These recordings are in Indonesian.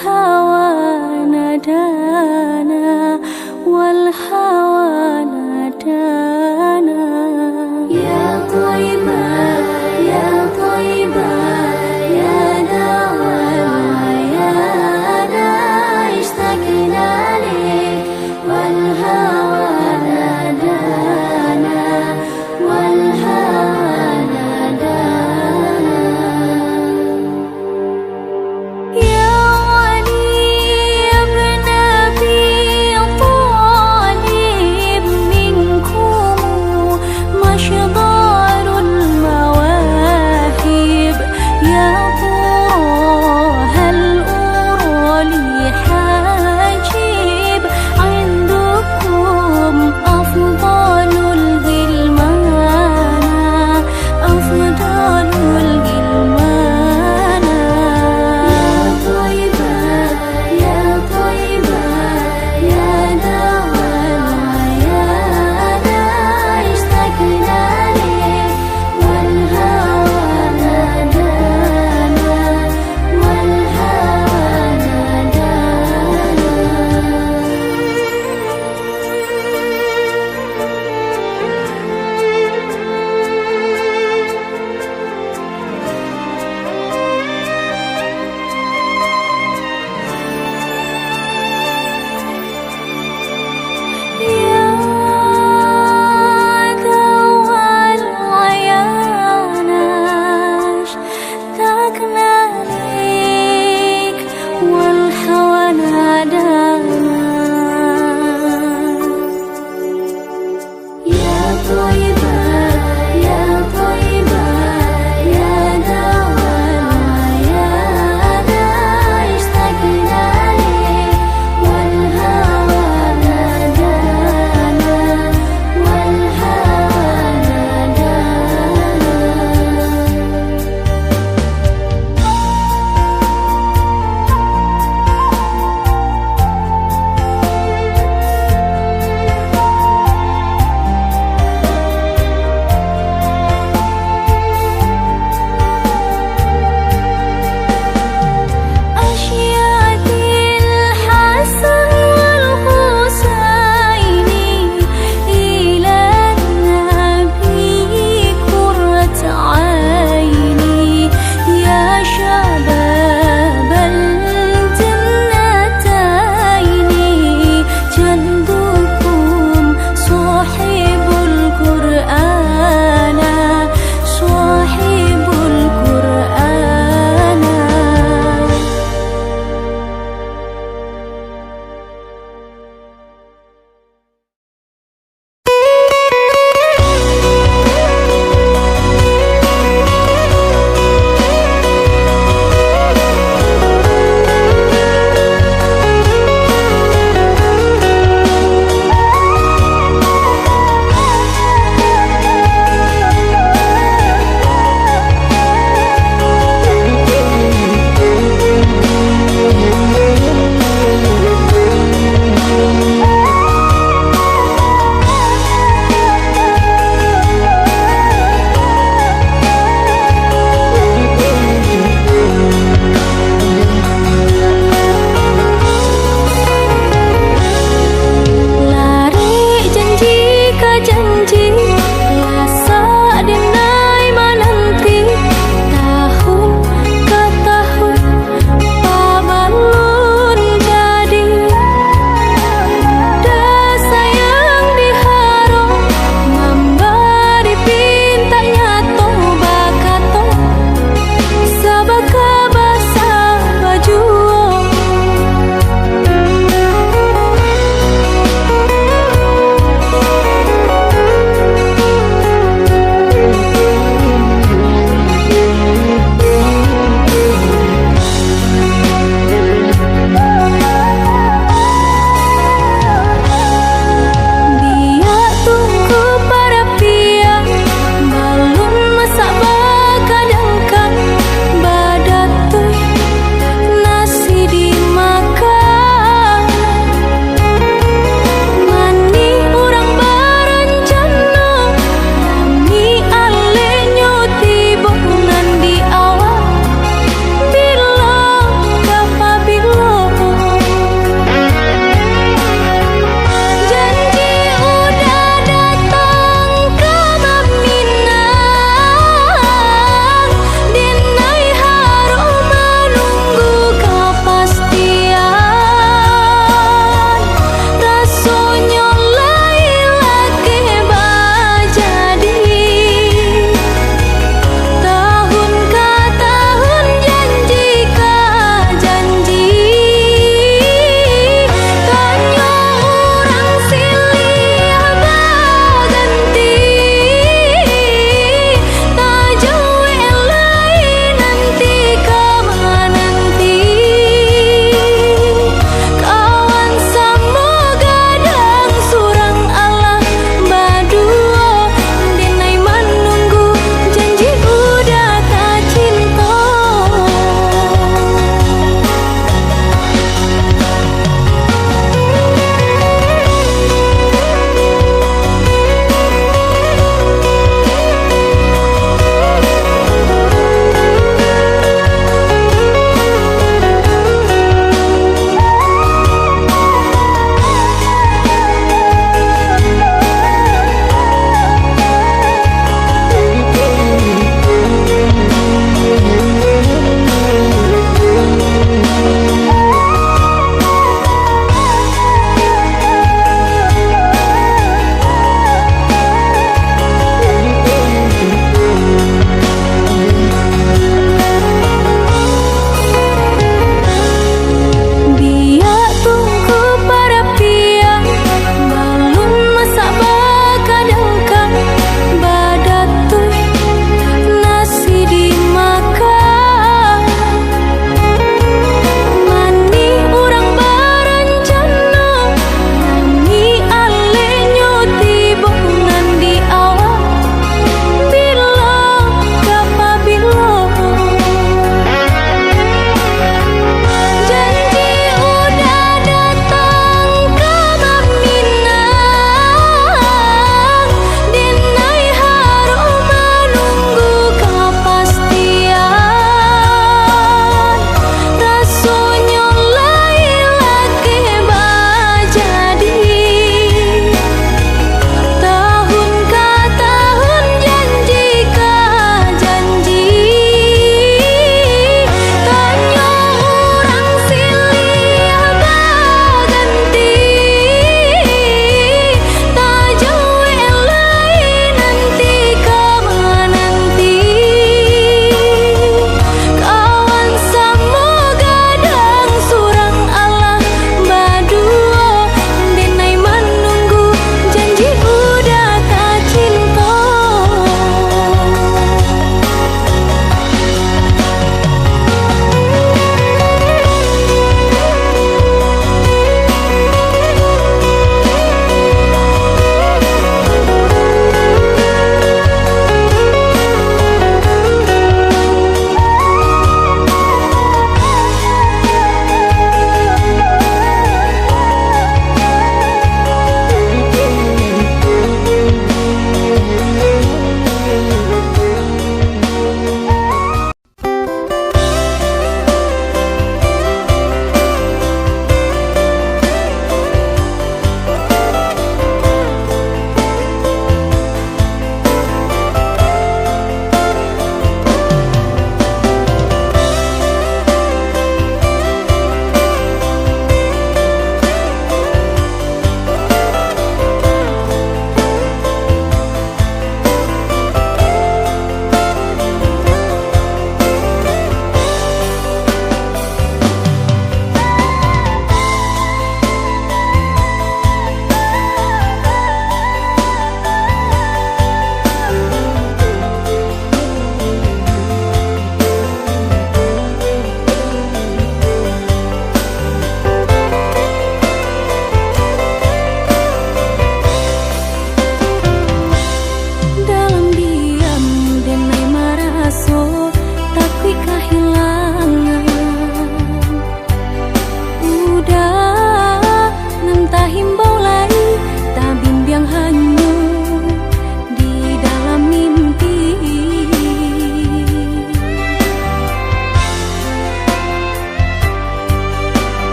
والهوى نادانا والهوى نادانا يا طيبة يا طيبة يا دوا العيانا اشتقنا لك والهوى نادانا والهوى نادانا يا علي ابن أبي طالب منكم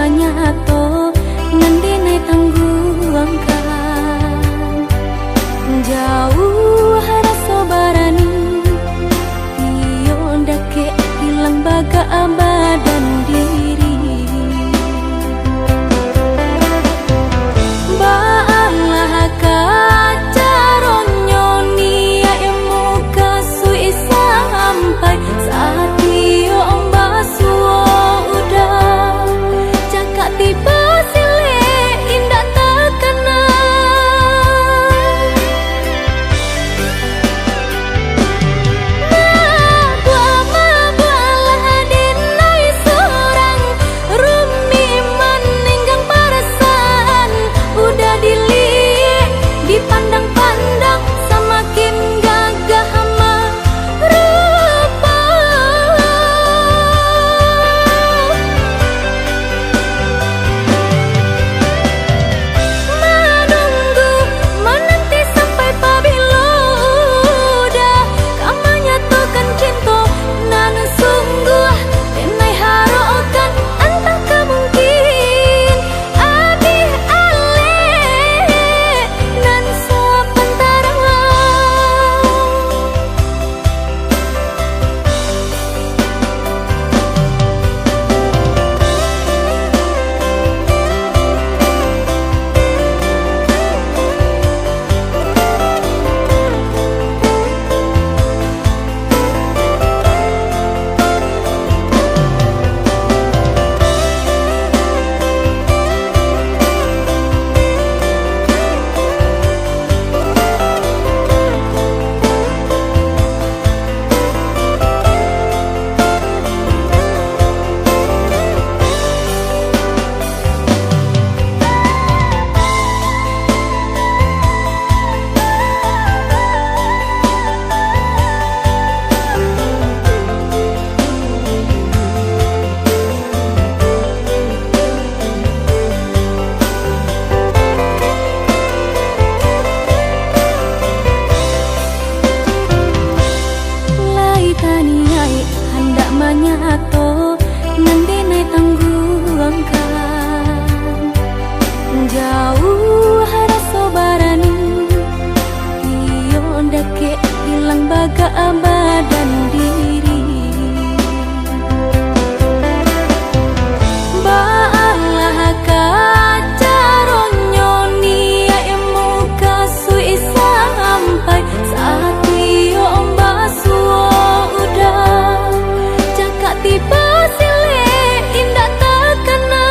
banyak to nandine tangguangkan jauh rasa barani iyo ndake hilang baga badan diri baalah kacaronyo nia emu kasui sampai saat iyo ombasuo udah cakap tiba sile indah terkena bualah dinai seorang rumi meninggang perasaan udah dilihat dipandang-pandang semakin gagah merupa menunggu menanti sampai pabilo udah kamu nyatukan cinta nan sungguh tenai harokan entah kemungkin abih ale nan sepentara taniai hendak menyato nandine tangguangkan jauh rasa barani iyo ndake hilang baga badan diri baalah kacaronyo nia emu kasui sampai saat iyo ombasuo udah cakap tiba sile indah terkena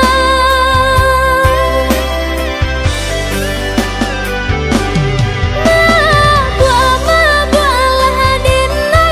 bualah dinai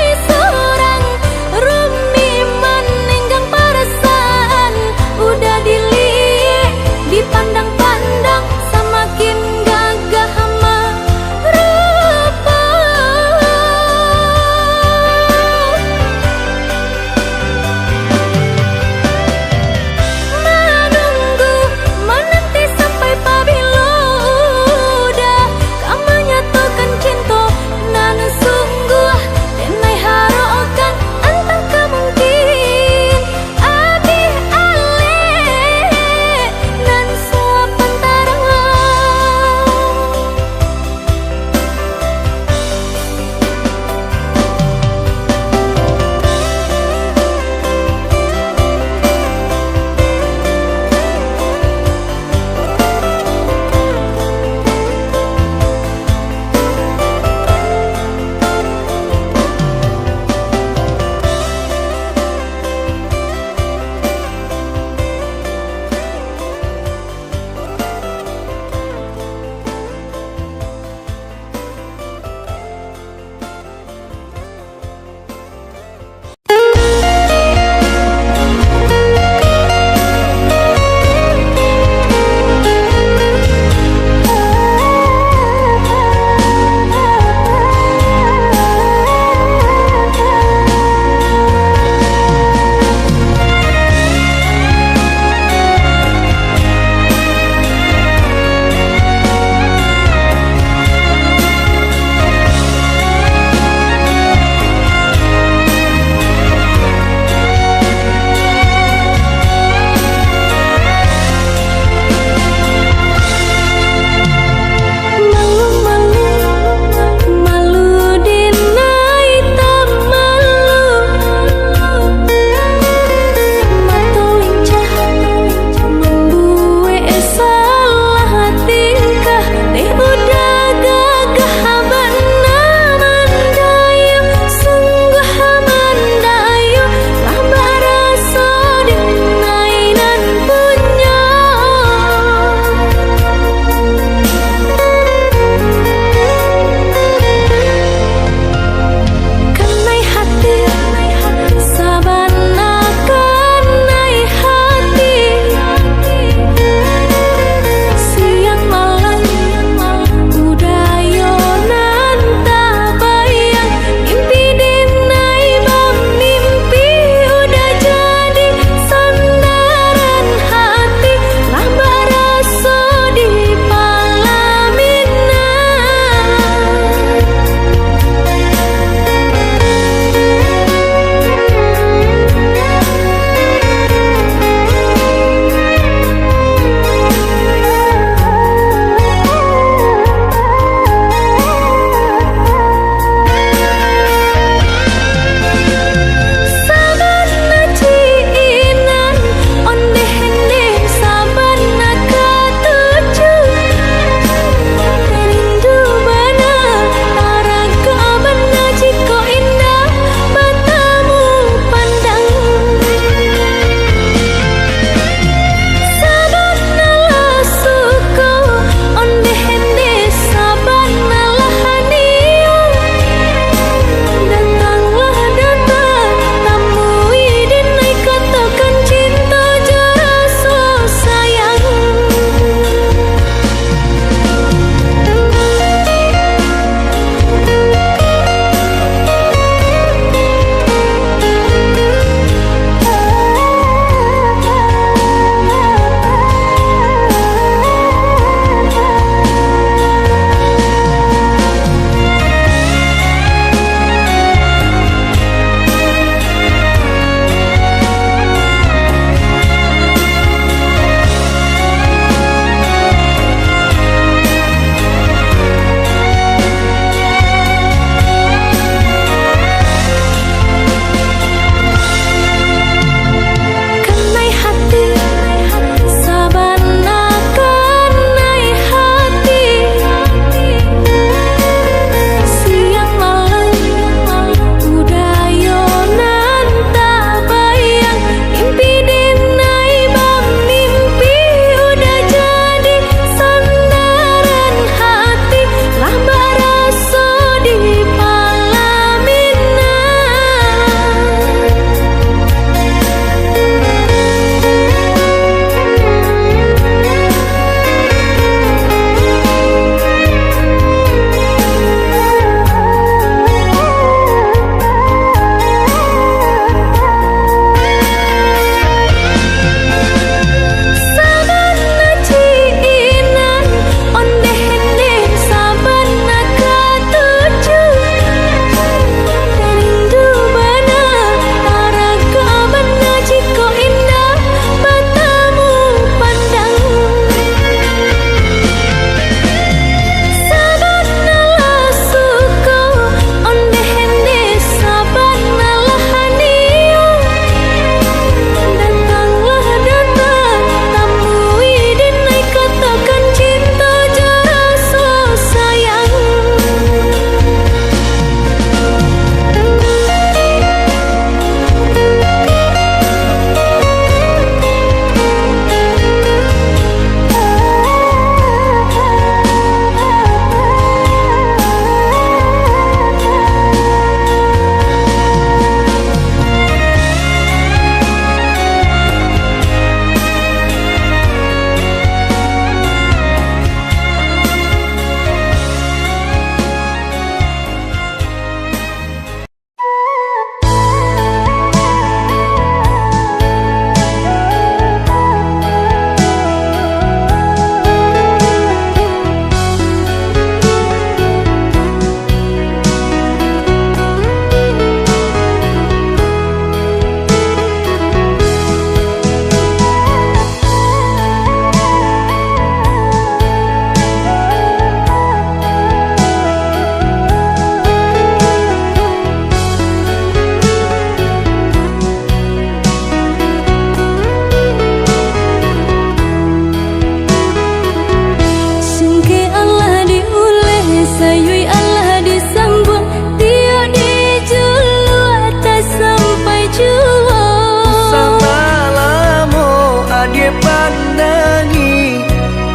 pandangi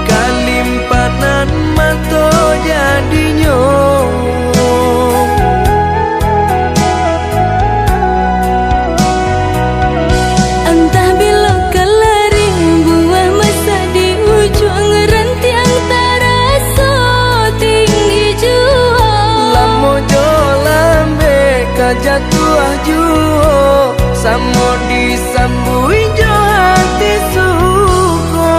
kalimpanan mato jadinyo. Entah bila kelaring buah masa di ujung rantiang taraso tinggi jua. Lamo jo lambe kajatuah juo samo disambui jo hati suko.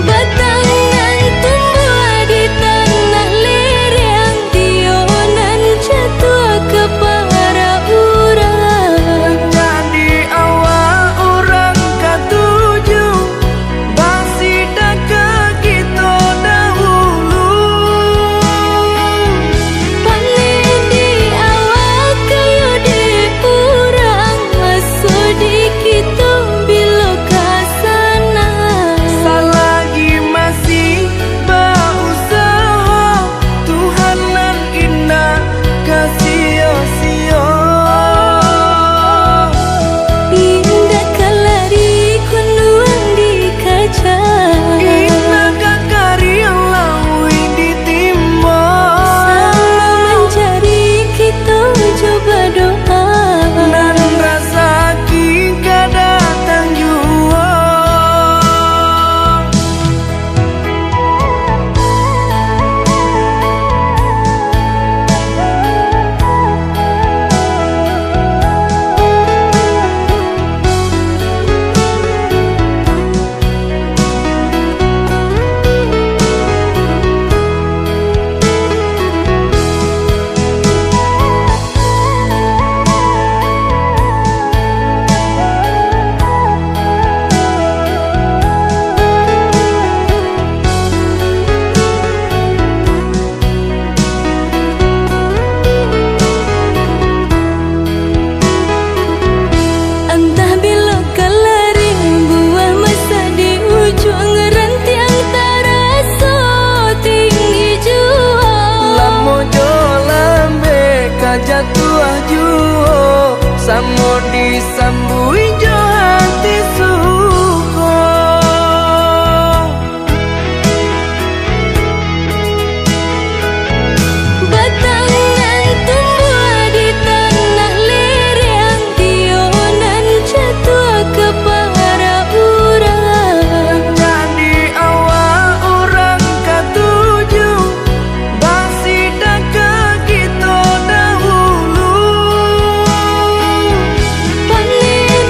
Batang nan tumbuh di tanah lereng, tionan jatuh ke para urang. Jadi awak orang katuju bangsi dah kita dahulu. Panen di awak kayu di urang, masuk di kita bila kasana. Selagi masih berusaha, Tuhan nan indah kasih-sio. Indah kelari kunduan di kaca, Indah kakari lawi di timur. sama mencari kita coba doa. Nan rasa kita datang jua. Entah bila kelaring buah masa di ujung rantiang taraso tinggi jua. Lamo jo lambe kajatuah juo samo disambui jo hati suko. Batang nan tumbuh di tanah lereng, tionan jatuh ke para urang. Jadi awak orang katuju bangsi dah kita dahulu. Panen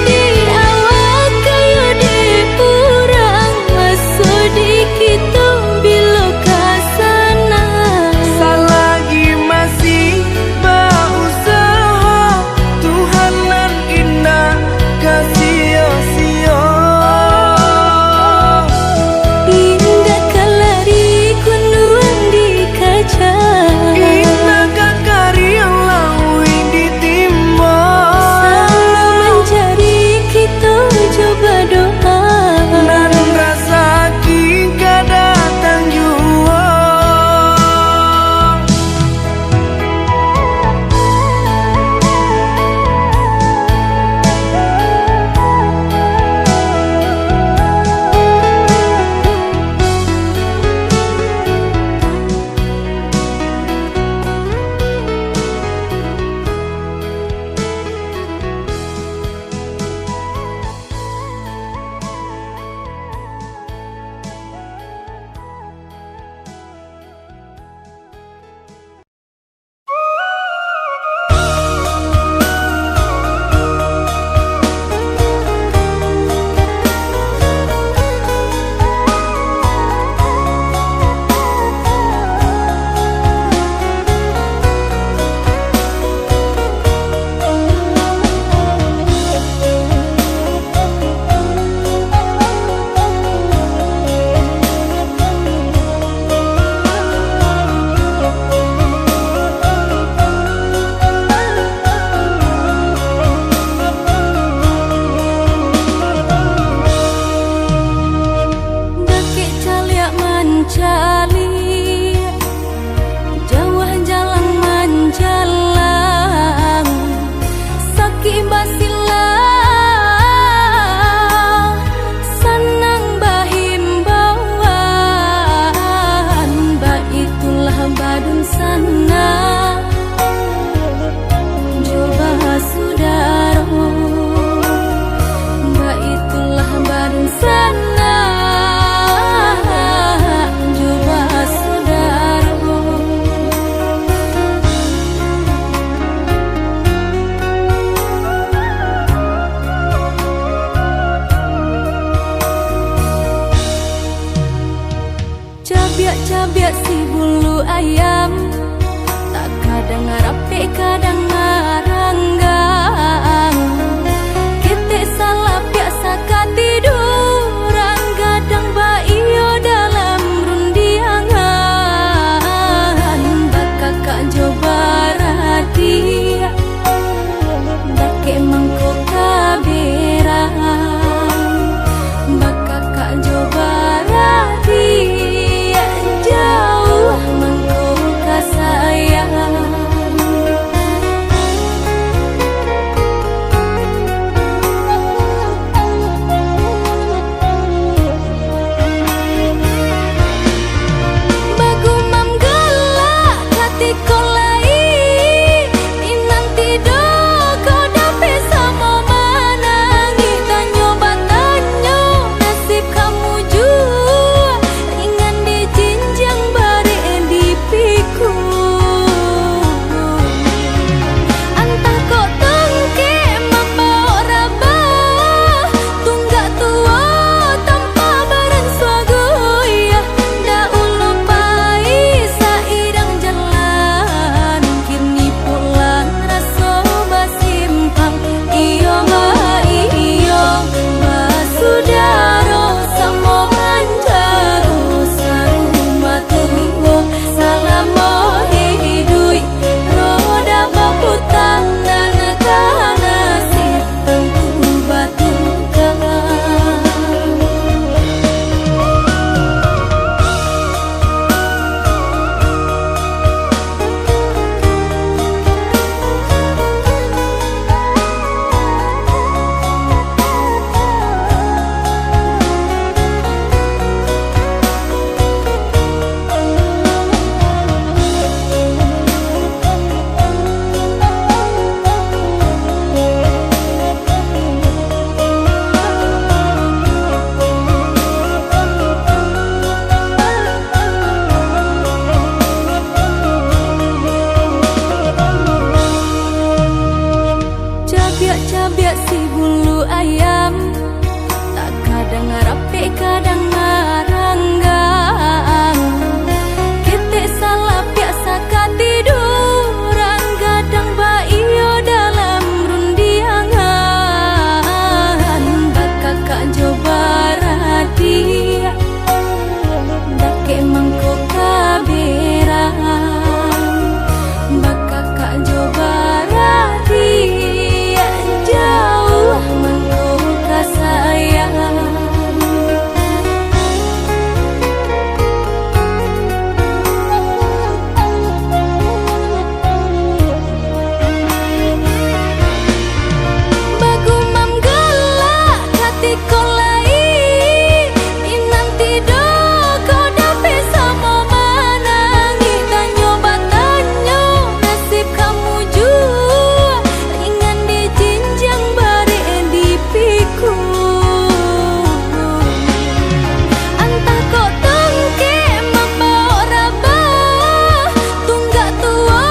kadang ngaranggang. Kita salah biasa katiduran, kadang baiyo dalam rundiangan. Bakak kak coba radia, dake mangko kaberang. Bakak kak coba radia, jauh mangko kasayang. Bagumam galak hati kolai, inanti do kau dapat sama manangi. Tanyo batanyo nasib kamu jua, ringan di jinjang bare di piku. Antah kau tengke membawa rabah, tunggak tua tanpa barang swagoya. Da ulupai sairang jalan, kini pulang raso basimpang. Iyo ma iyo basudaro samo manjaro sarumah tunggu salamo hidui roda baputang dan kanasib tengku batu kang. Cabiak si bulu ayam, tak kadang rapi kadang ngaranggang. Kita salah biasa katiduran, kadang baiyo dalam rundiangan. Bakak kak coba radia, dake mangko kaberang. Bakak kak coba radia, jauh mangko kasayang. Bagumam galak hati kolai, inanti do kau dapat sama manangi. Tanyo batanyo nasib kamu jua, ringan di jinjang bare di piku. Antah kau tengke membawa rabah, tunggak tua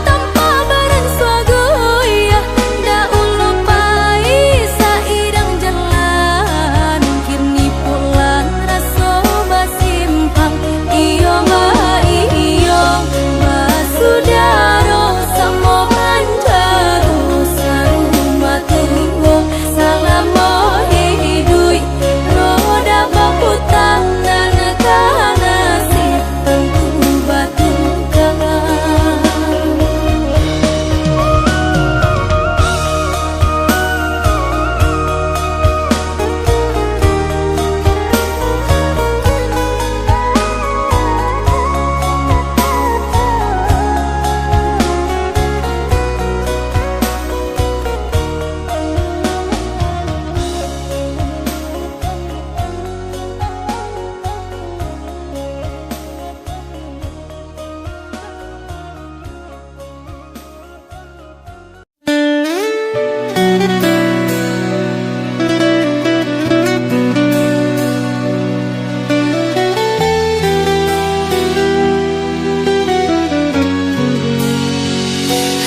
tanpa barang swagoya. Da ulupai sairang jalan, kini pulang raso basimpang. Iyo ma iyo basudaro samo manjaro sarumah tunggu salamo hidui roda baputang dan kanasib tengku batu kang.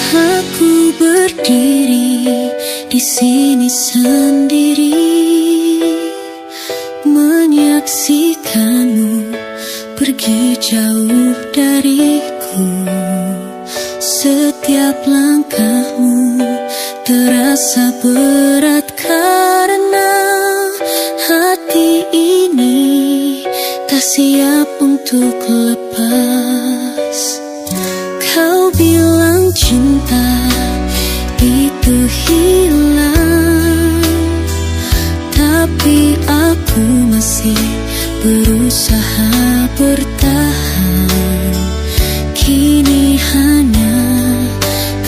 Aku berdiri di sini sendiri, menyaksikanmu pergi jauh dariku. Setiap Setiap langkahmu terasa berat karena hati ini tak siap untuk lepas. Kau bilang cinta itu hilang, tapi aku masih berusaha bertahan. Kini hanya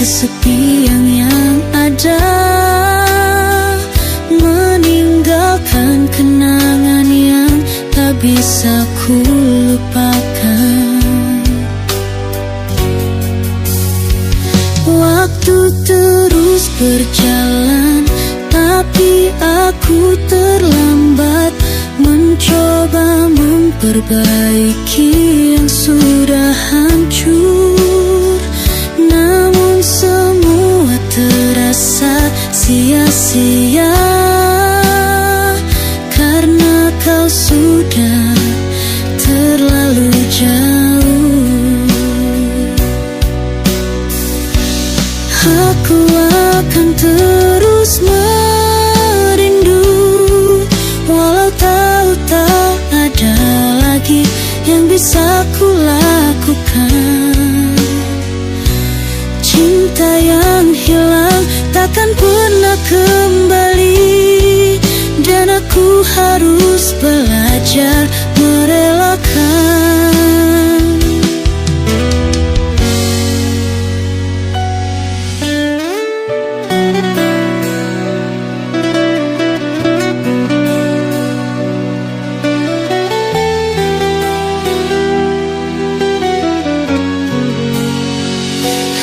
kesepian yang ada, meninggalkan kenangan yang tak bisa ku lupakan. Waktu terus berjalan, tapi aku terlambat mencoba memperbaiki yang sudah hancur. Namun semua terasa sia-sia karena kau sudah terlalu jauh. Aku akan terus merindu, walau tahu tak ada lagi yang bisa ku lakukan. Cinta yang hilang takkan pernah kembali, dan aku harus belajar merelakan.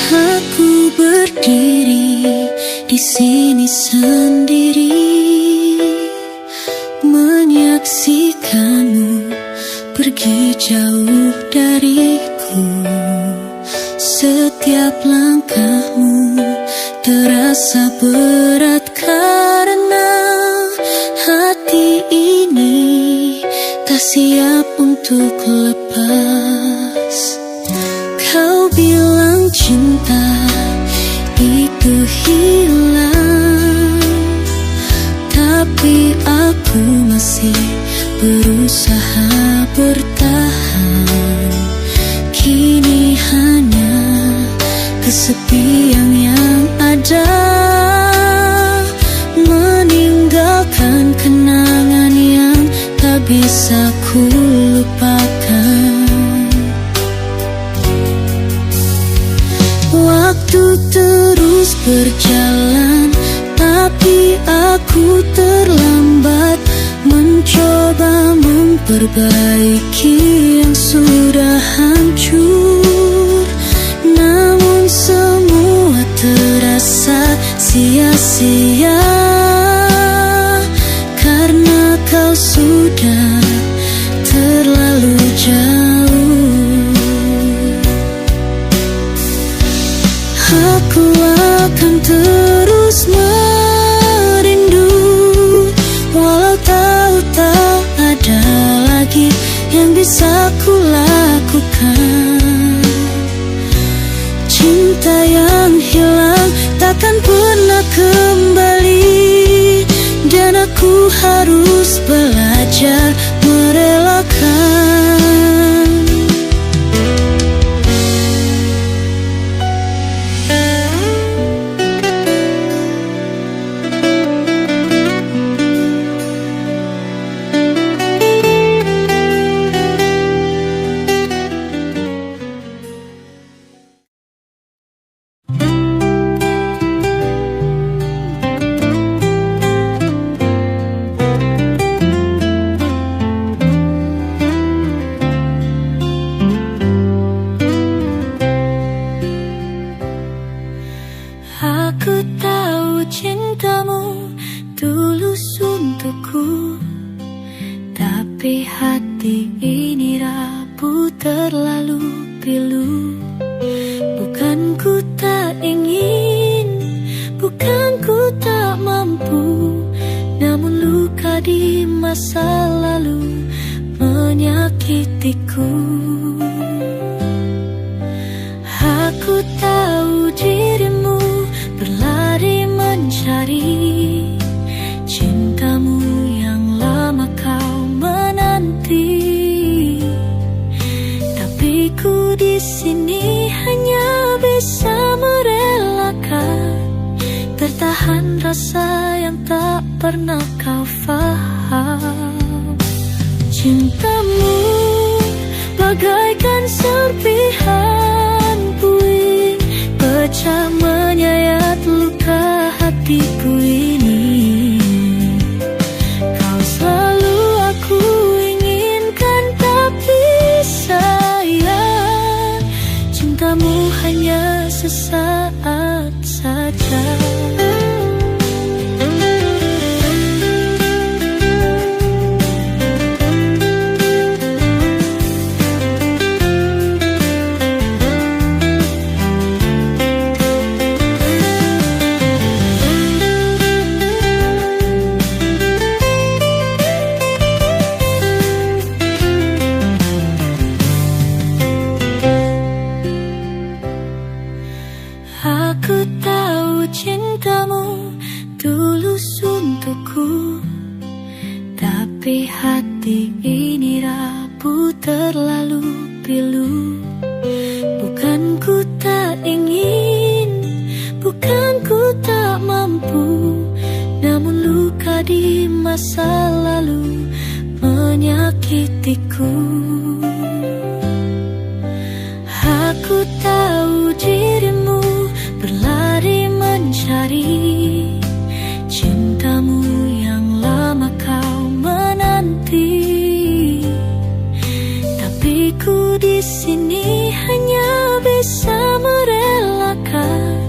Aku berdiri di sini sendiri, menyaksikanmu pergi jauh dariku. Setiap langkahmu terasa berat karena hati ini tak siap untuk lepas. Kau bilang cinta itu hilang, tapi aku masih berusaha bertahan. Kini hanya kesepian yang ada, meninggalkan kenangan yang tak bisa ku lupakan. Waktu terus berjalan, tapi aku terlambat mencoba memperbaiki yang sudah hancur. Namun semua terasa sia-sia karena kau sudah terlalu jauh. Aku akan terus merindu, walau tahu tak ada lagi yang bisa ku lakukan. Cinta yang hilang takkan pernah kembali, dan aku harus belajar merelakan. Aku tahu cintamu tulus untukku, tapi hati ini rapuh terlalu pilu. Bukan ku tak ingin, bukan ku tak mampu, namun luka di masa lalu menyakitiku. Aku tahu bisa merelakan, tertahan rasa yang tak pernah kau faham. Cintamu bagaikan serpihan puing, pecah menyayat luka hatiku ini. Kau selalu aku inginkan, tapi sayang, cintamu hanya sesaat saja. Aku tahu cintamu tulus untukku, tapi hati ini rapuh terlalu pilu. Bukan ku tak ingin, bukan ku tak mampu, namun luka di masa lalu menyakitiku. Aku tahu dirimu berlari mencari cintamu yang lama kau menanti, tapi ku di sini hanya bisa merelakan,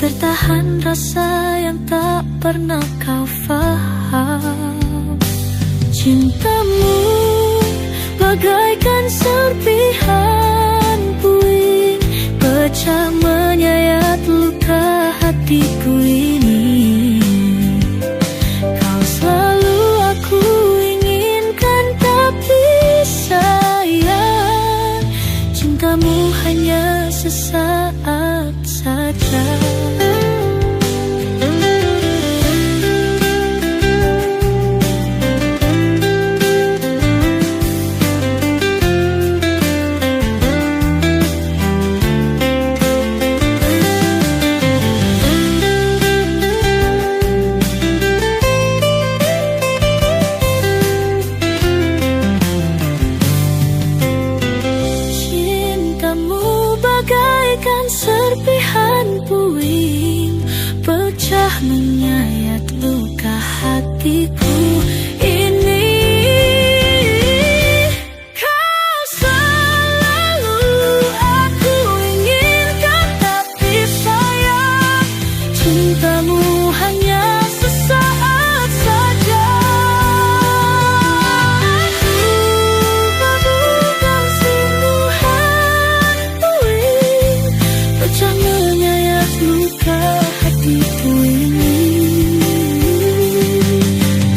tertahan rasa yang tak pernah kau faham. Cintamu bagaikan serpihan puing, pecah menyayat luka hatiku ini. Kau selalu aku inginkan, tapi sayang, cintamu hanya sesaat saja. Serpihan puing, pecah menyayat luka hatiku ini. Kau selalu aku inginkan, tapi sayang, cintamu hanya sesaat saja. Aku mabukkan sungguhan puing, pecah menyayat luka hatiku ini.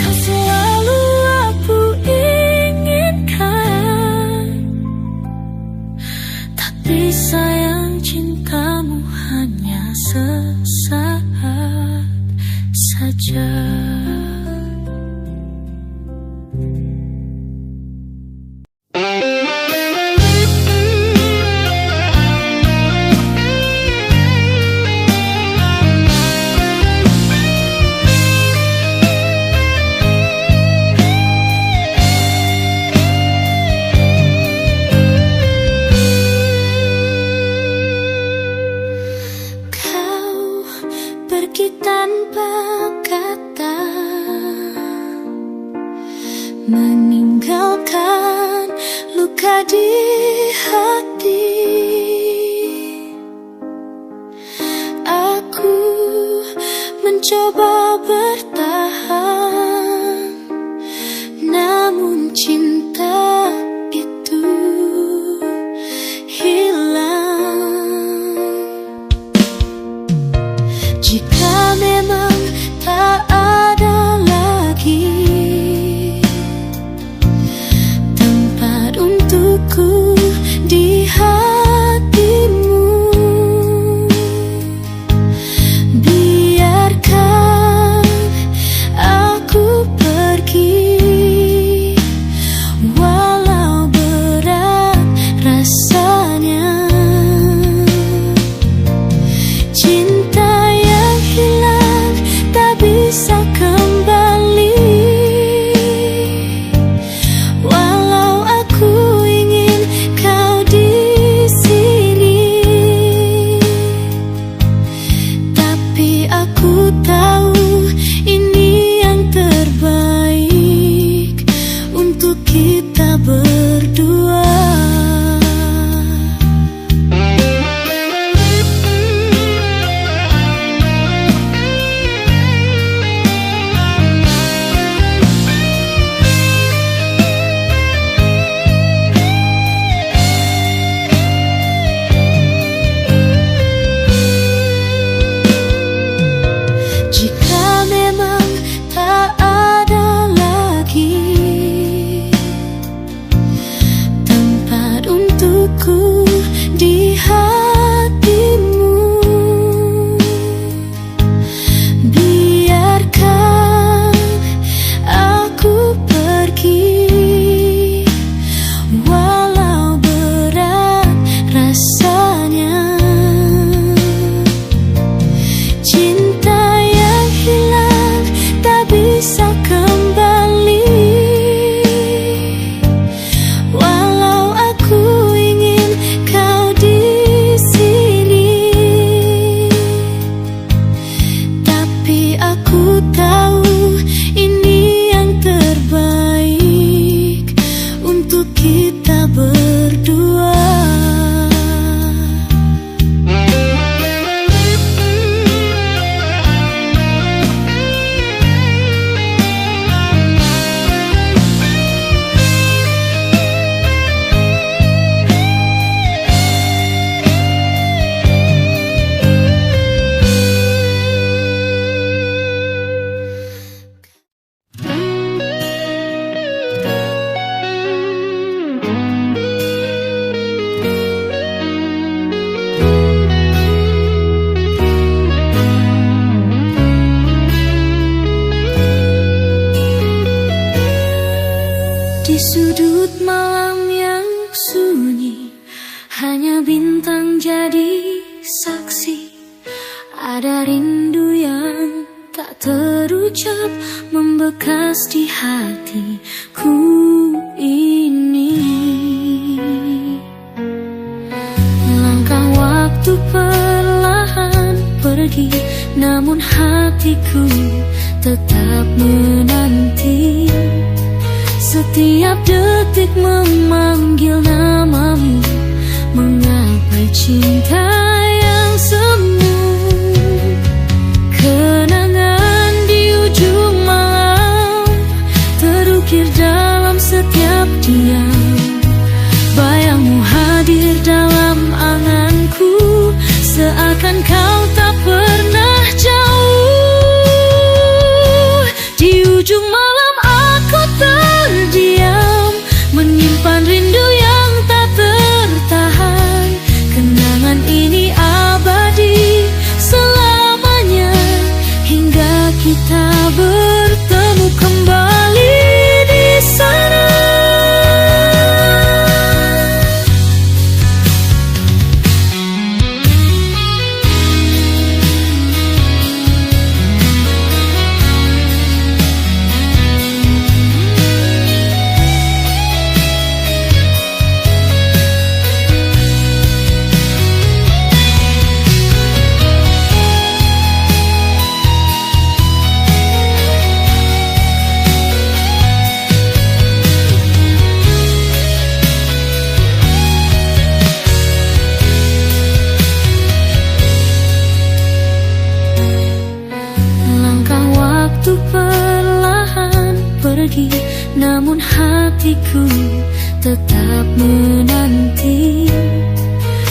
Kau selalu aku inginkan, tapi sayang, cintamu hanya sesaat saja. Pergi tanpa kata, meninggalkan luka di hati. Aku mencoba bertahan, namun cinta itu hilang. Jika memang tak ada lagi tempat untukku di terlentang jadi saksi. Ada rindu yang tak terucap membekas di hatiku ini. Langkah waktu perlahan pergi, namun hatiku tetap menanti. Setiap detik memanggil namamu, menggapai cinta yang semu. Kenangan di ujung malam terukir dalam setiap diam. Bayangmu hadir dalam anganku, seakan kau tak pernah jauh. Di ujung malam aku terdiam, menyimpan rindu yang tak tertahan. Kenangan ini abadi selamanya, hingga kita bertemu kembali di sana. Namun hatiku tetap menanti.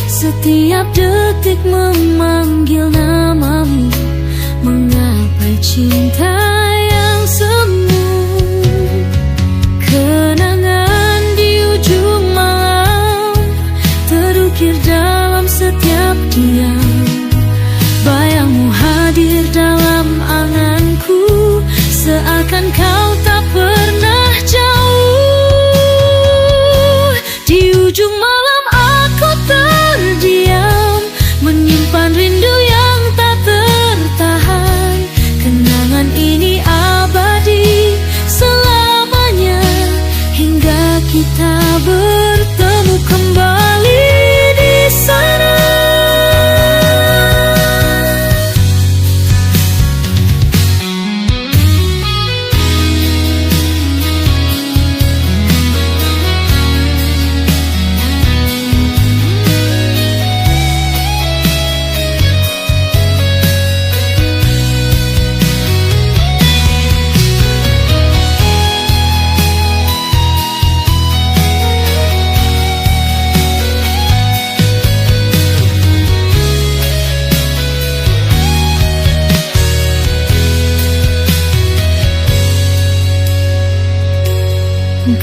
Setiap detik memanggil namamu, menggapai cinta yang semu. Kenangan di ujung malam terukir dalam setiap diam. Bayangmu hadir dalam anganku, seakan kau tak pernah jauh. Di ujung malam aku terdiam, menyimpan rindu yang tak tertahan. Kenangan ini abadi selamanya, hingga kita bertemu kembali di sana.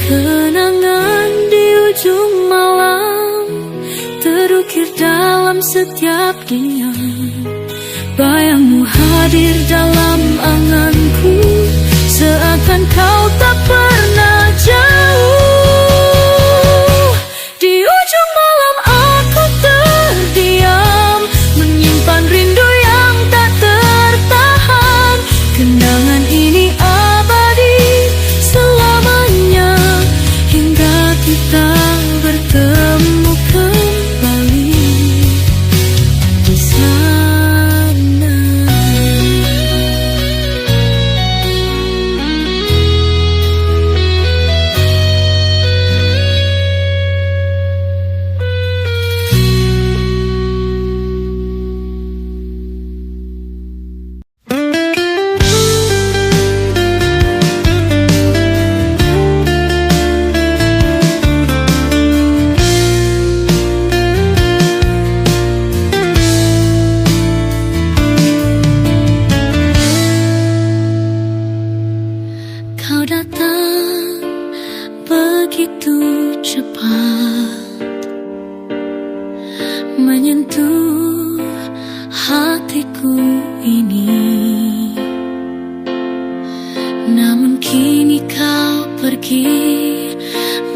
Kenangan di ujung malam terukir dalam setiap diam. Bayangmu hadir dalam anganku, seakan kau tak pernah jauh. Di ujung malam aku terdiam, menyimpan rindu yang tak tertahan. Kenangan ini abadi selamanya, hingga kita bertemu kembali di sana. Kau datang begitu cepat, menyentuh hatiku ini. Namun kini kau pergi,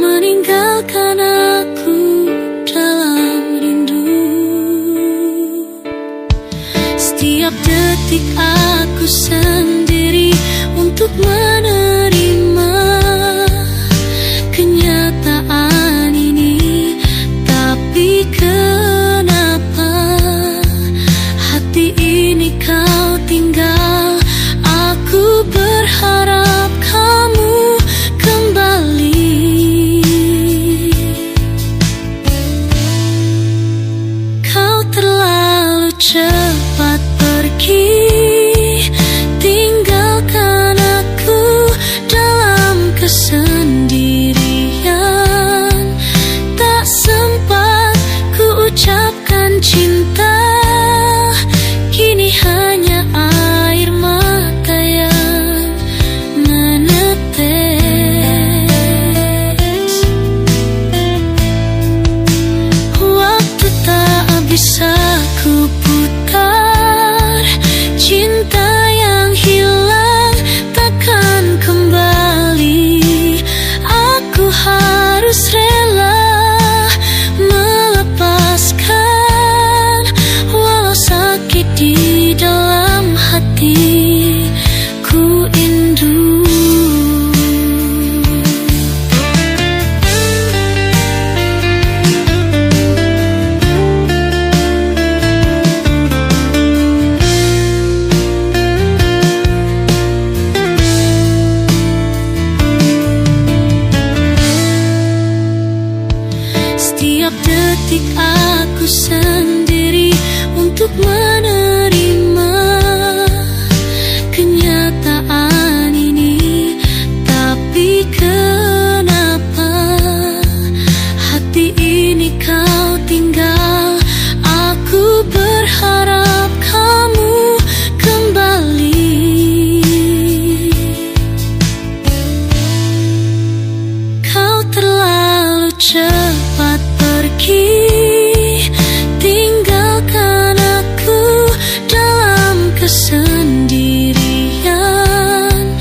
meninggalkan aku dalam rindu. Setiap detik aku sendiri untuk menerima kenyataan ini. Tapi kenapa hati ini kau tinggal? Aku berharap kamu kembali. Kau terlalu cepat pergi, tinggalkan aku dalam kesendirian. Tak sempat ku ucapkan cinta, kini hanya air mata yang menetes. Waktu tak bisa ku putar, cinta yang hilang takkan kembali. Aku harus rela melepaskan, walau sakit di dalam hati ku indu. Setiap detik aku sendiri untuk menerima kenyataan ini. Tapi kenapa hati ini kau tinggal? Aku berharap kamu kembali. Kau terlalu cepat pergi, tinggalkan aku dalam kesendirian.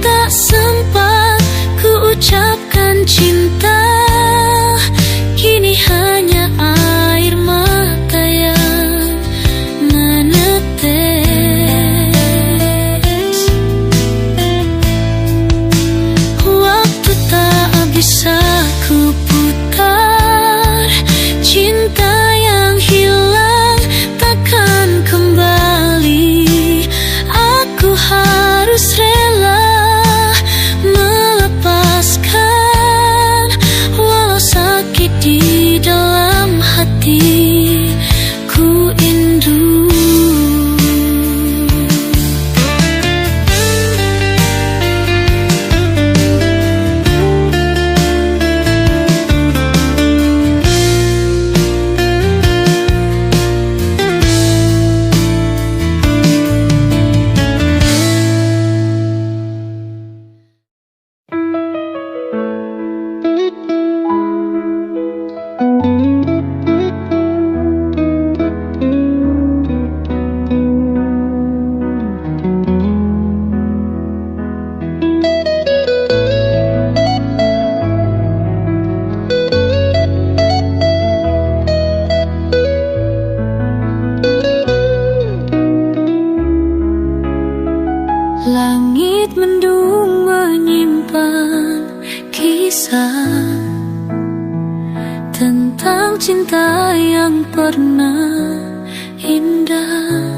Tak sempat ku ucapkan cinta, kini hanya air mata yang menetes. Waktu tak bisa ku putar, cinta yang hilang takkan kembali. Aku harus rela melepaskan, walau sakit di dalam hati ku indu. Langit mendung menyimpan kisah tentang cinta yang pernah indah.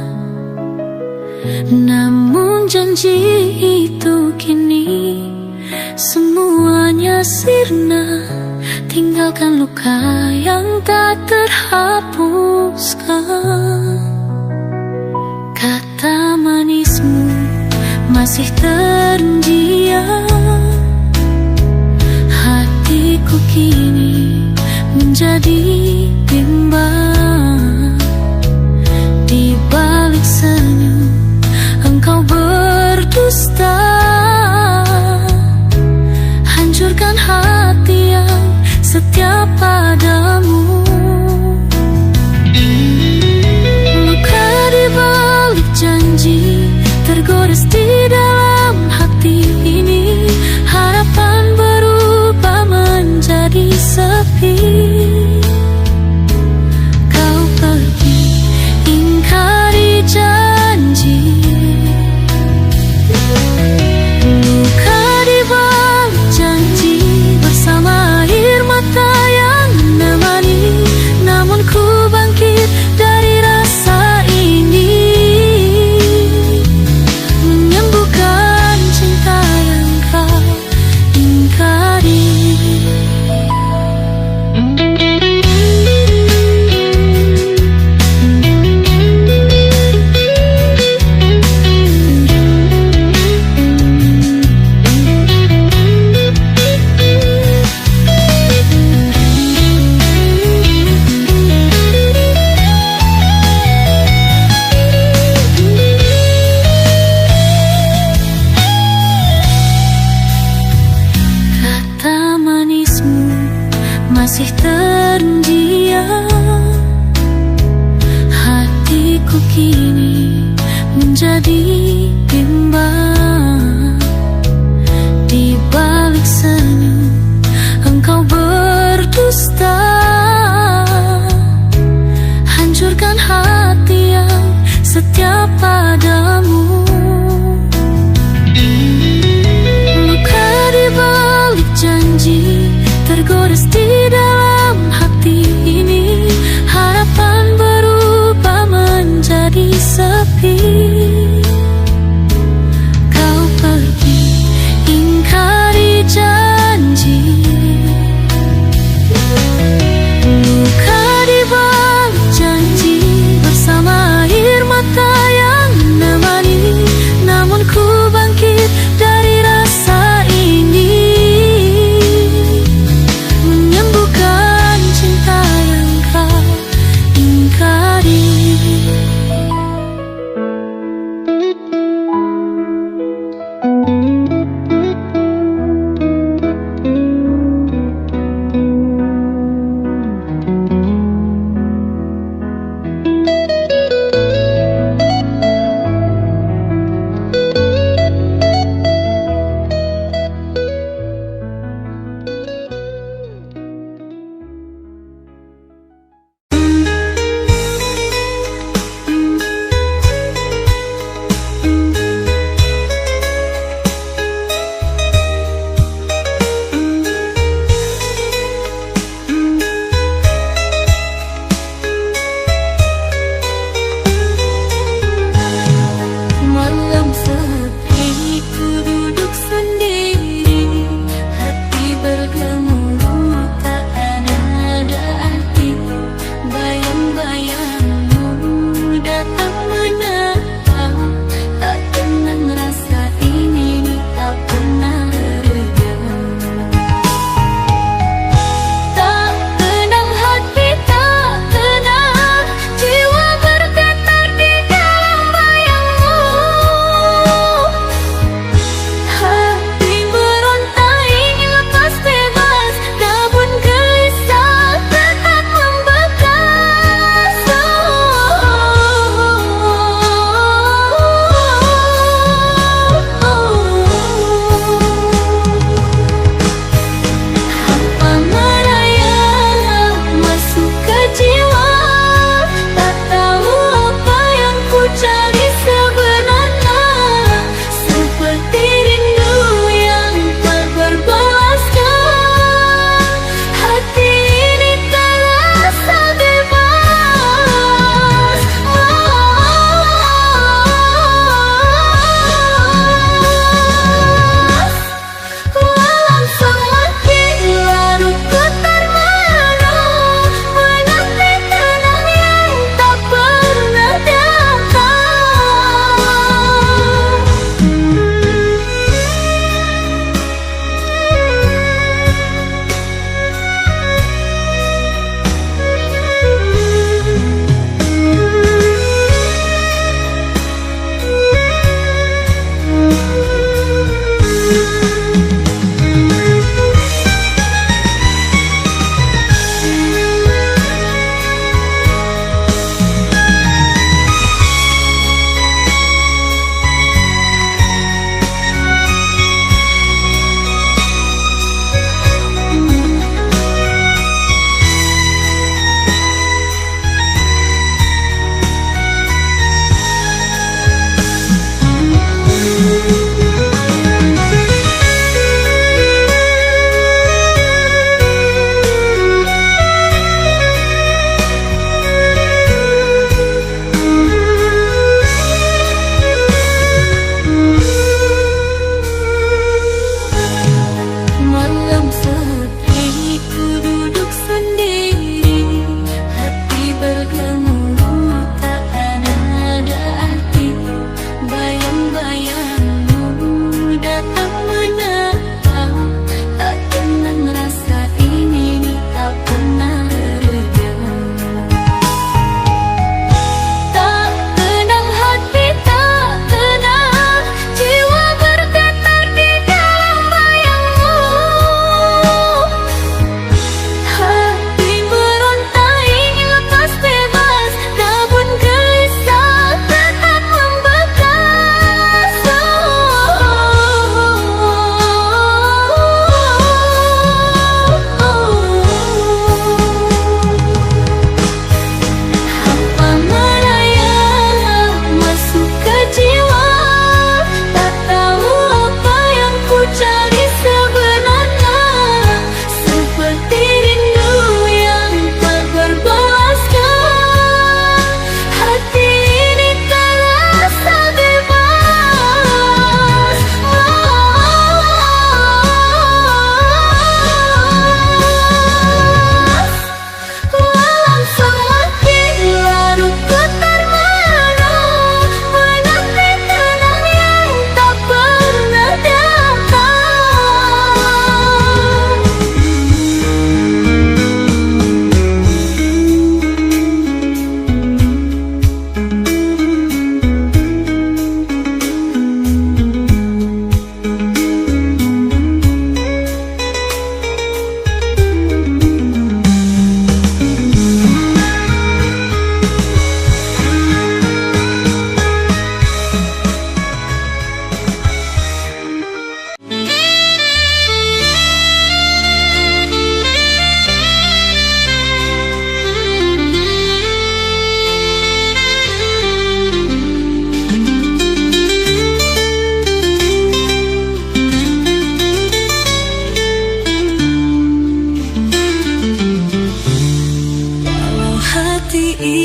Namun janji itu kini semuanya sirna, tinggalkan luka yang tak terhapuskan. Kata manismu masih terdiam, hatiku kini menjadi bimbang. Di balik senyum engkau berdusta, hancurkan hati yang setia padamu. Luka di balik janji tergores di dalam hati ini. Harapan berubah menjadi sepi. hancurkan hati yang setia padamu. Luka di balik janji tergores di dalam hati ini. Harapan berubah menjadi sepi. Kau pergi, ingkari janji. Luka di balik janji bersama air mata yang menemani. Namun ku bangkit dari rasa ini, menyembuhkan cinta yang kau ingkari.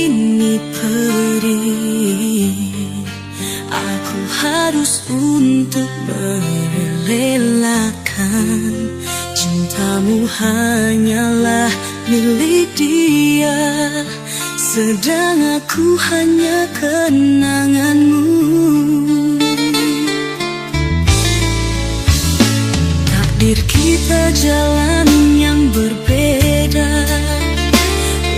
ini perih. Aku harus untuk merelakan cintamu hanyalah milik dia, sedang aku hanya kenanganmu. Takdir kita jalan yang berbeda,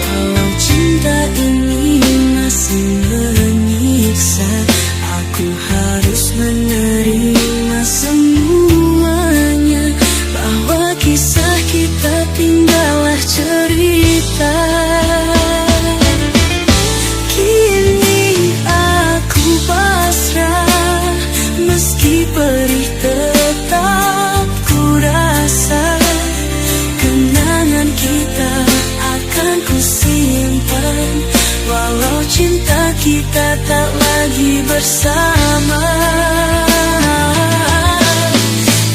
walau cinta ini masih menyiksa. Aku harus menerima semuanya, bahwa kisah kita tinggallah cerita. Kini aku pasrah, meski perih tetap ku rasa. Kenangan kita akan ku simpan, walau cinta kita tak lagi bersama.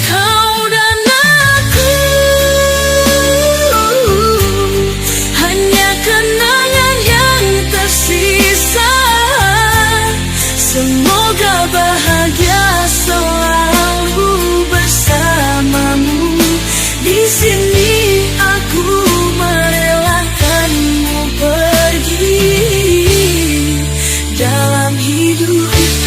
Kau dan aku hanya kenangan yang tersisa. Semoga bahagia selalu bersamamu. Di sini aku merelakanmu pergi dalam hidupku.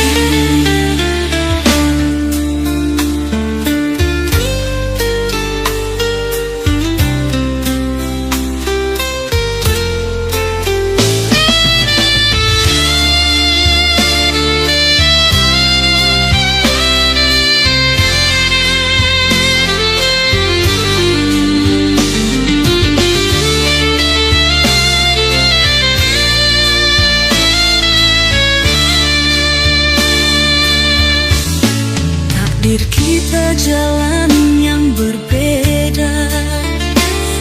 Takdir kita jalan yang berbeda,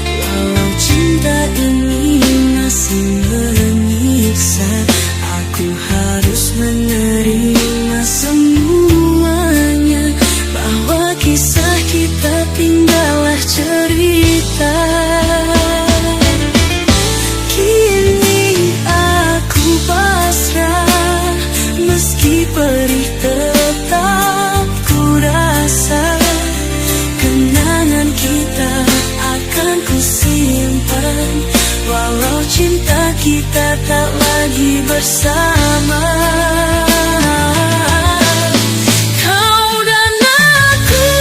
walau cinta ini masih menyiksa. Aku harus menerima semuanya, bahwa kisah kita tinggallah cerita. Kini aku pasrah, meski perih tetap rasa. Kenangan kita akan ku simpan, walau cinta kita tak lagi bersama. Kau dan aku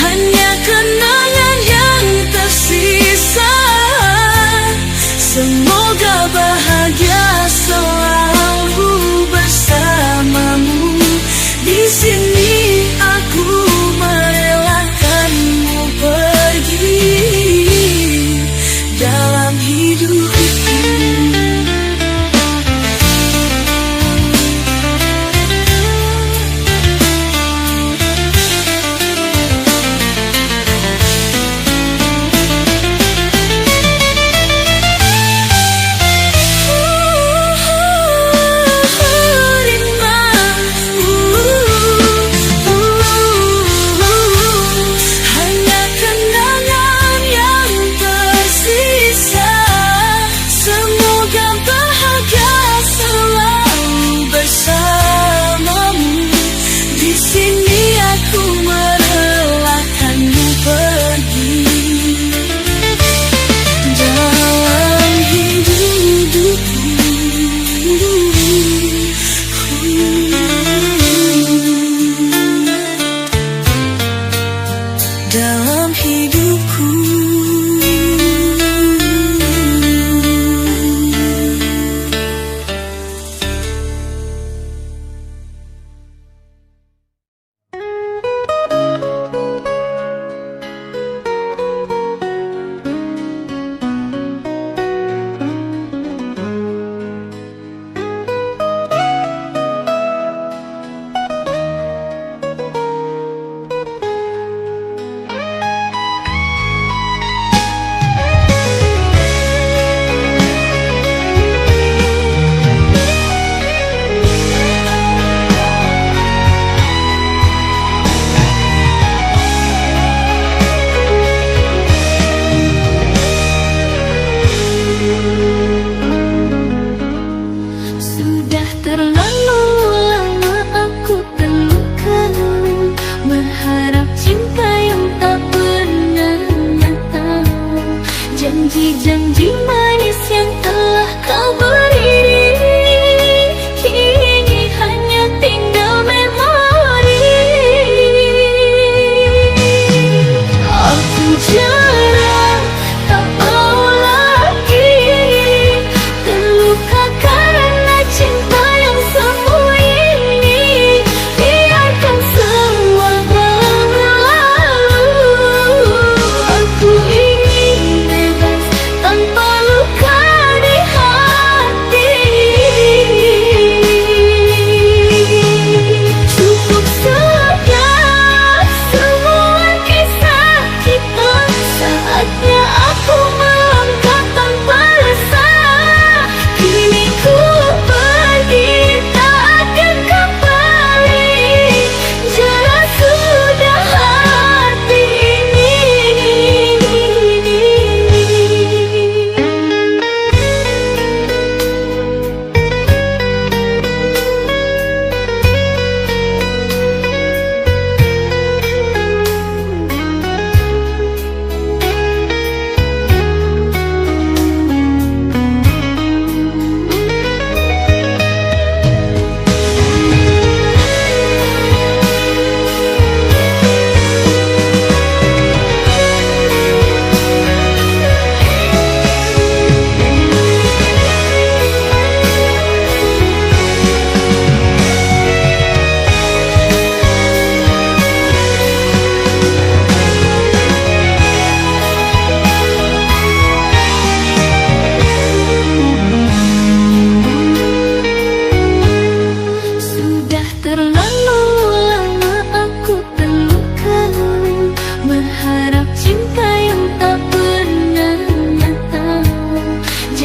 hanya kenangan yang tersisa. Semoga bahagia selalu bersamamu. Di sini aku merelakanmu pergi dalam hidupku.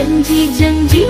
janji-janji